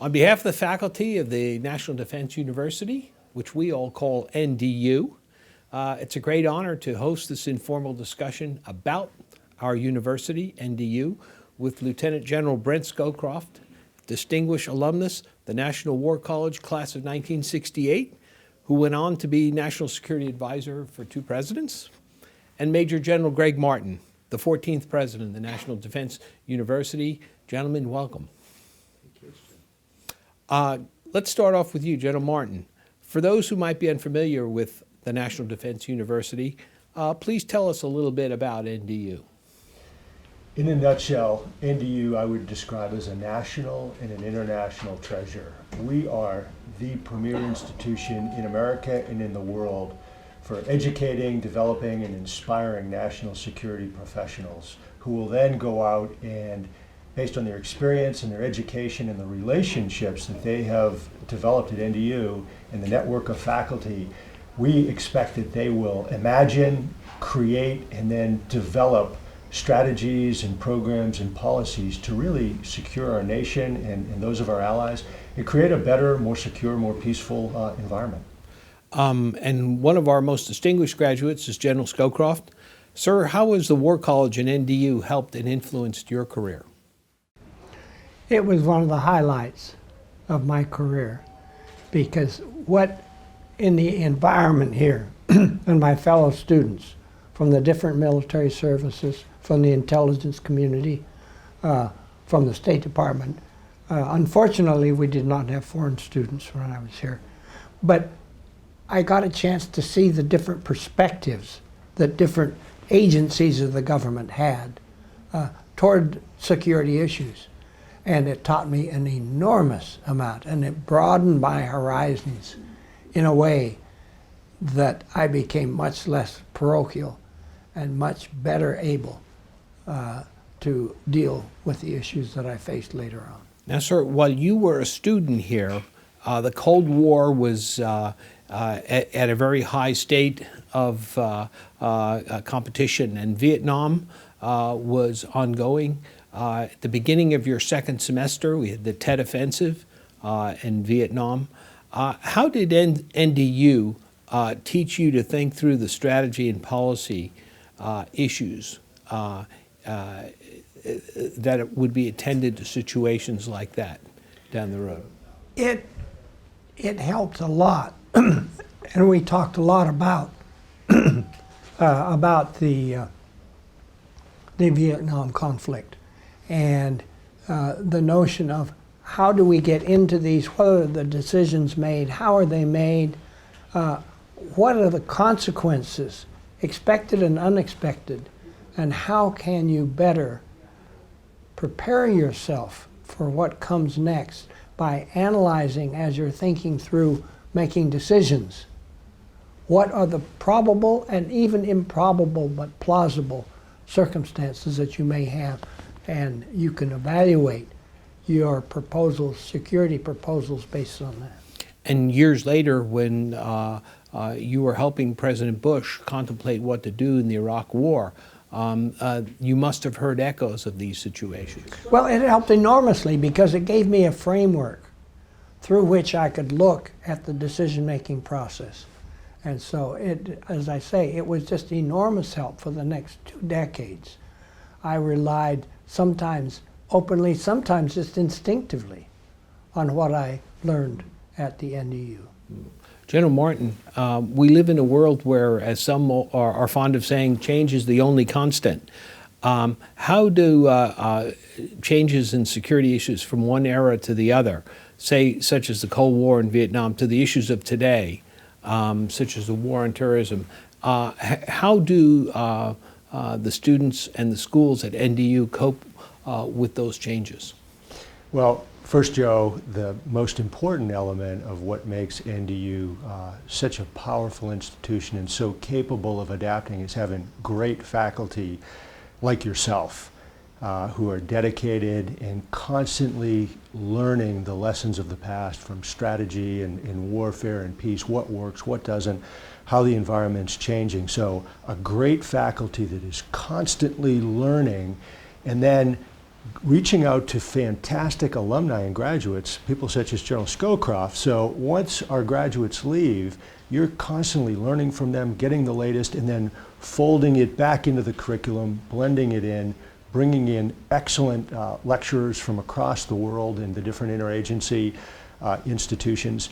On behalf of the faculty of the National Defense University, which we all call NDU, it's a great honor to host this informal discussion about our university, NDU, with Lieutenant General Brent Scowcroft, distinguished alumnus, the National War College class of 1968, who went on to be National Security Advisor for 2 presidents, and Major General Gregg Martin, the 14th president of the National Defense University. Gentlemen, welcome. Let's start off with you, General Martin. For those who might be unfamiliar with the National Defense University, please tell us a little bit about NDU. In a nutshell, NDU I would describe as a national and an international treasure. We are the premier institution in America and in the world for educating, developing, and inspiring national security professionals who will then go out and, based on their experience and their education and the relationships that they have developed at NDU and the network of faculty, we expect that they will imagine, create, and then develop strategies and programs and policies to really secure our nation and those of our allies and create a better, more secure, more peaceful environment. And one of our most distinguished graduates is General Scowcroft. Sir, how has the War College and NDU helped and influenced your career? It was one of the highlights of my career, because what in the environment here and my fellow students from the different military services, from the intelligence community, from the State Department. Unfortunately, we did not have foreign students when I was here, but I got a chance to see the different perspectives that different agencies of the government had toward security issues. And it taught me an enormous amount, and it broadened my horizons in a way that I became much less parochial and much better able to deal with the issues that I faced later on. Now, sir, while you were a student here, the Cold War was at a very high state of competition, and Vietnam was ongoing. At the beginning of your second semester, we had the Tet Offensive in Vietnam. How did NDU teach you to think through the strategy and policy issues that would be attended to situations like that down the road? It helped a lot, and we talked a lot about the Vietnam conflict and the notion of how do we get into these, what are the decisions made, how are they made, what are the consequences, expected and unexpected, and how can you better prepare yourself for what comes next by analyzing as you're thinking through making decisions. What are the probable and even improbable but plausible circumstances that you may have, and you can evaluate your proposals, security proposals, based on that. And years later, when you were helping President Bush contemplate what to do in the Iraq War, you must have heard echoes of these situations. Well, it helped enormously because it gave me a framework through which I could look at the decision-making process. And so, as I say, it was just enormous help for the next 2 decades. I relied sometimes openly, sometimes just instinctively on what I learned at the NDU. General Martin, we live in a world where, as some are fond of saying, change is the only constant. How do changes in security issues from one era to the other, say such as the Cold War in Vietnam, to the issues of today, such as the war on terrorism, how do the students and the schools at NDU cope with those changes? Well, first, Joe, the most important element of what makes NDU such a powerful institution and so capable of adapting is having great faculty like yourself who are dedicated and constantly learning the lessons of the past from strategy and warfare and peace, what works, what doesn't, how the environment's changing. So a great faculty that is constantly learning and then reaching out to fantastic alumni and graduates, people such as General Scowcroft. So once our graduates leave, you're constantly learning from them, getting the latest, and then folding it back into the curriculum, blending it in, bringing in excellent lecturers from across the world in the different interagency institutions.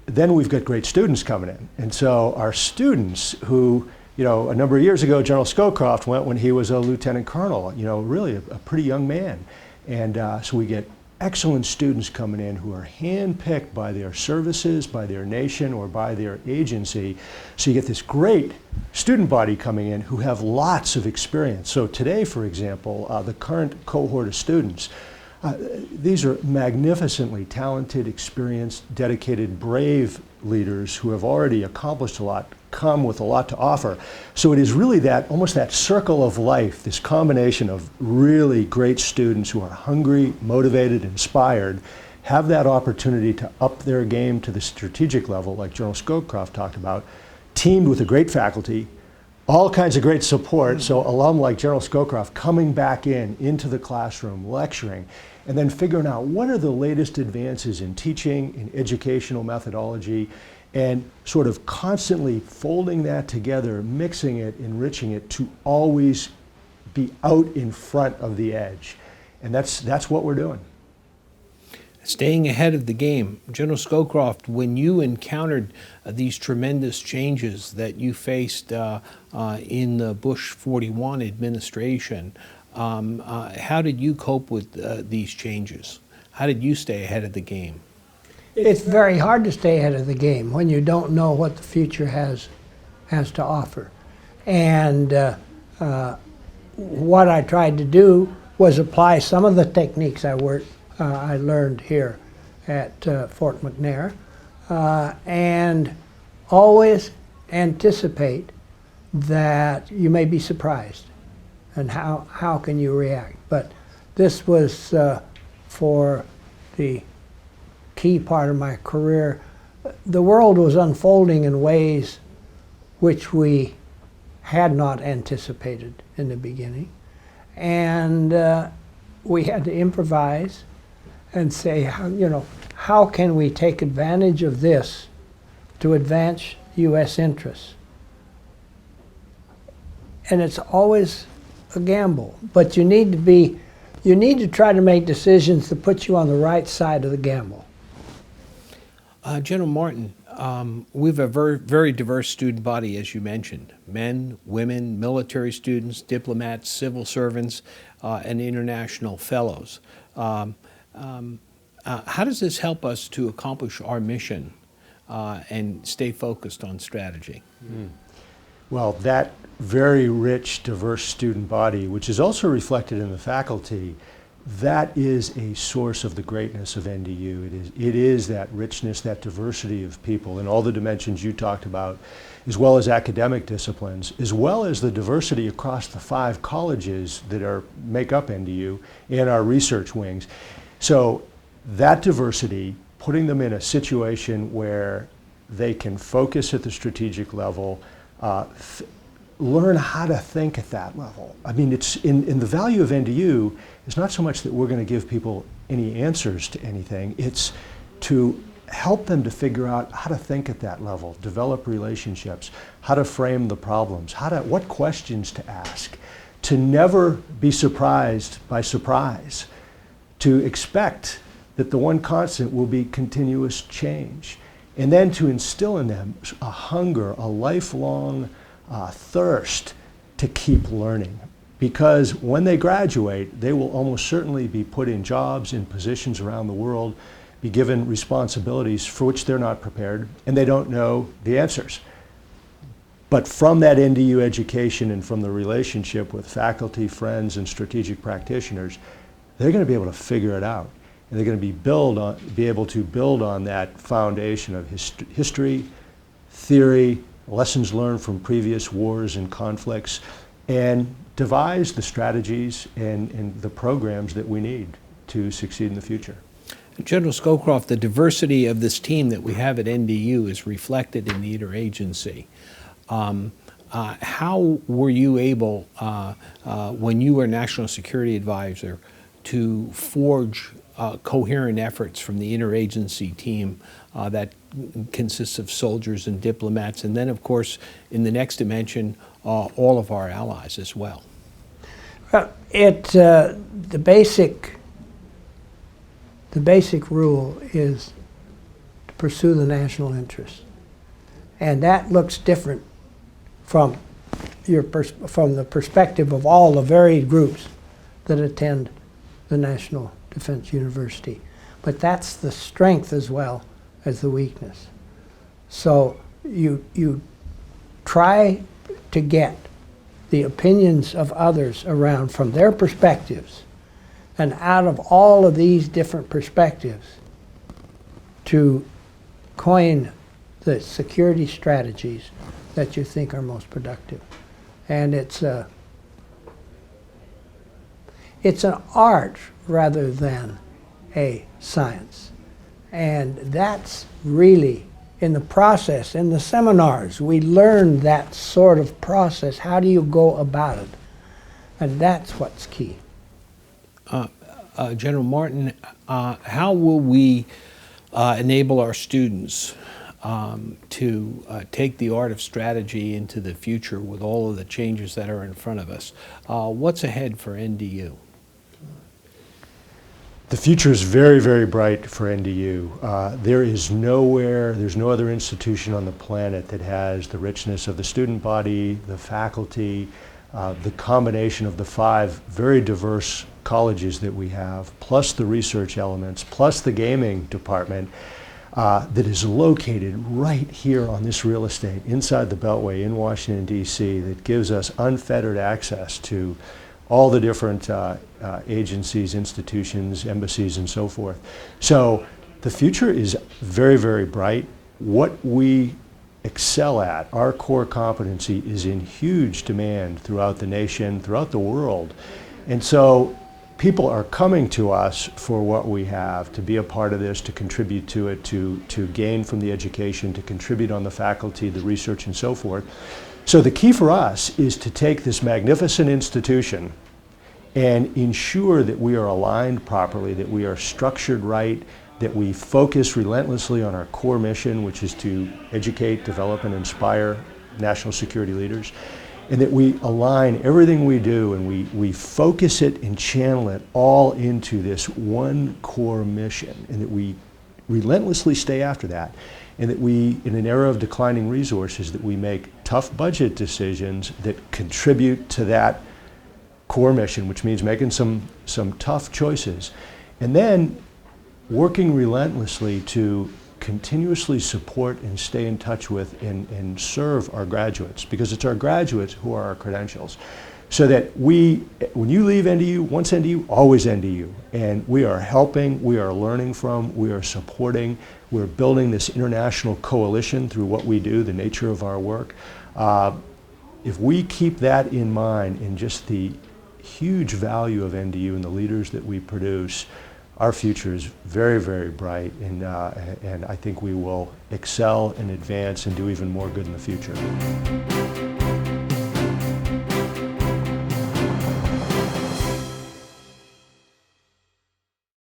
Then we've got great students coming in. And so our students who, you know, a number of years ago, General Scowcroft went when he was a lieutenant colonel, you know, really a pretty young man. And so we get excellent students coming in who are handpicked by their services, by their nation, or by their agency. So you get this great student body coming in who have lots of experience. So today, for example, the current cohort of students, these are magnificently talented, experienced, dedicated, brave leaders who have already accomplished a lot, come with a lot to offer. So it is really that, almost that circle of life, this combination of really great students who are hungry, motivated, inspired, have that opportunity to up their game to the strategic level, like General Scowcroft talked about, teamed with a great faculty, all kinds of great support. So alum like General Scowcroft coming back into the classroom, lecturing, and then figuring out what are the latest advances in teaching, in educational methodology, and sort of constantly folding that together, mixing it, enriching it to always be out in front of the edge. And that's what we're doing. Staying ahead of the game. General Scowcroft, when you encountered these tremendous changes that you faced in the Bush 41 administration, how did you cope with these changes? How did you stay ahead of the game? It's very hard to stay ahead of the game when you don't know what the future has to offer. And what I tried to do was apply some of the techniques I learned here at Fort McNair, and always anticipate that you may be surprised, and how can you react. But this was for the key part of my career. The world was unfolding in ways which we had not anticipated in the beginning, and we had to improvise and say, how can we take advantage of this to advance U.S. interests? And it's always a gamble, but you need to try to make decisions that put you on the right side of the gamble. General Martin, we have a very, very diverse student body, as you mentioned. Men, women, military students, diplomats, civil servants, and international fellows. How does this help us to accomplish our mission and stay focused on strategy? Well, that very rich, diverse student body, which is also reflected in the faculty, that is a source of the greatness of NDU. It is that richness, that diversity of people in all the dimensions you talked about, as well as academic disciplines, as well as the diversity across the 5 colleges that make up NDU and our research wings. So that diversity, putting them in a situation where they can focus at the strategic level, learn how to think at that level. I mean, it's in the value of NDU is not so much that we're going to give people any answers to anything, it's to help them to figure out how to think at that level, develop relationships, how to frame the problems, what questions to ask, to never be surprised by surprise, to expect that the one constant will be continuous change, and then to instill in them a hunger, a lifelong thirst to keep learning. Because when they graduate, they will almost certainly be put in jobs, in positions around the world, be given responsibilities for which they're not prepared, and they don't know the answers. But from that NDU education and from the relationship with faculty, friends, and strategic practitioners, they're going to be able to figure it out. And they're going to be able to build on that foundation of history, theory, lessons learned from previous wars and conflicts, and devise the strategies and the programs that we need to succeed in the future. General Scowcroft, the diversity of this team that we have at NDU is reflected in the interagency. how were you able, when you were National Security Advisor, to forge coherent efforts from the interagency team that consists of soldiers and diplomats, and then, of course, in the next dimension, all of our allies as well? Well, the basic rule is to pursue the national interest, and that looks different from the perspective of all the varied groups that attend the National Defense University. But that's the strength as well as the weakness. So you try to get the opinions of others around from their perspectives, and out of all of these different perspectives to coin the security strategies that you think are most productive. And it's an art rather than a science. And that's really in the process, in the seminars, we learn that sort of process. How do you go about it? And that's what's key. General Martin, how will we enable our students to take the art of strategy into the future with all of the changes that are in front of us? What's ahead for NDU? The future is very, very bright for NDU. There's no other institution on the planet that has the richness of the student body, the faculty, the combination of the 5 very diverse colleges that we have, plus the research elements, plus the gaming department that is located right here on this real estate inside the Beltway in Washington, D.C., that gives us unfettered access to all the different agencies, institutions, embassies, and so forth. So the future is very, very bright. What we excel at, our core competency, is in huge demand throughout the nation, throughout the world. And so people are coming to us for what we have, to be a part of this, to contribute to it, to gain from the education, to contribute on the faculty, the research, and so forth. So the key for us is to take this magnificent institution and ensure that we are aligned properly, that we are structured right, that we focus relentlessly on our core mission, which is to educate, develop, and inspire national security leaders, and that we align everything we do and we focus it and channel it all into this one core mission, and that we relentlessly stay after that, and that we, in an era of declining resources, that we make tough budget decisions that contribute to that core mission, which means making some tough choices, and then working relentlessly to continuously support and stay in touch with and serve our graduates, because it's our graduates who are our credentials. So that when you leave NDU, once NDU, always NDU. And we are helping, we are learning from, we are supporting, we're building this international coalition through what we do, the nature of our work. If we keep that in mind, and just the huge value of NDU and the leaders that we produce, our future is very, very bright, and I think we will excel and advance and do even more good in the future.